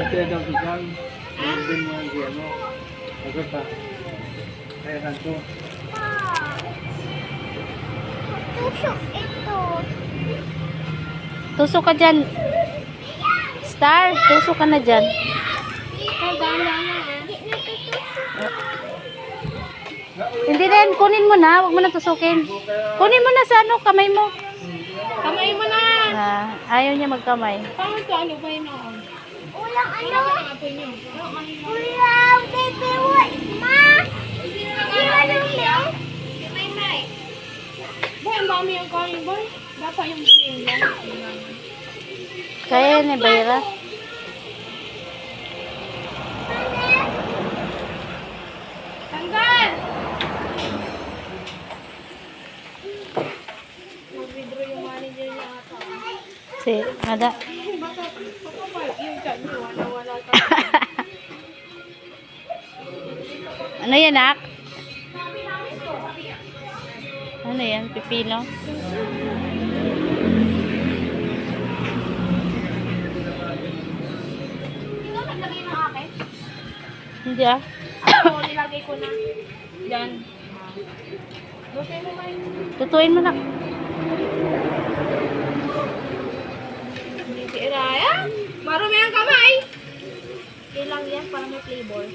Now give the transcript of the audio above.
Kasi daw pisang. Din mo ang ano. Agad pa. Kaya kanto. Tusok ito. Tusok ka dyan. Star, tusok ka na dyan. Hindi rin, kunin mo na. Huwag mo na tusukin. Kunin mo na sa ano, kamay mo. Kamay mo na. Ayaw niya magkamay. Paano to? Ano ba yun noon? Ulang ano? Apoy niyo. Ulang, baby, what? Ma? Boy, ang dami yung kain, boy. Dapat yung plain lang. Kaya ni Bayra. Tanggal! Mag-withdraw yung manager niya ata. Si, nada. Yung chat niyo, wala ka. Ano yan, Nak? Ano yan? Pipino? Sino naglagay ng akin? Hindi ah. Ako, nilagay ko na. Yan. Lutay mo ba yun? Tutuin mo, Nak. Hindi si Iraya. Marumi ang kamay. Ilang yan para may flavor.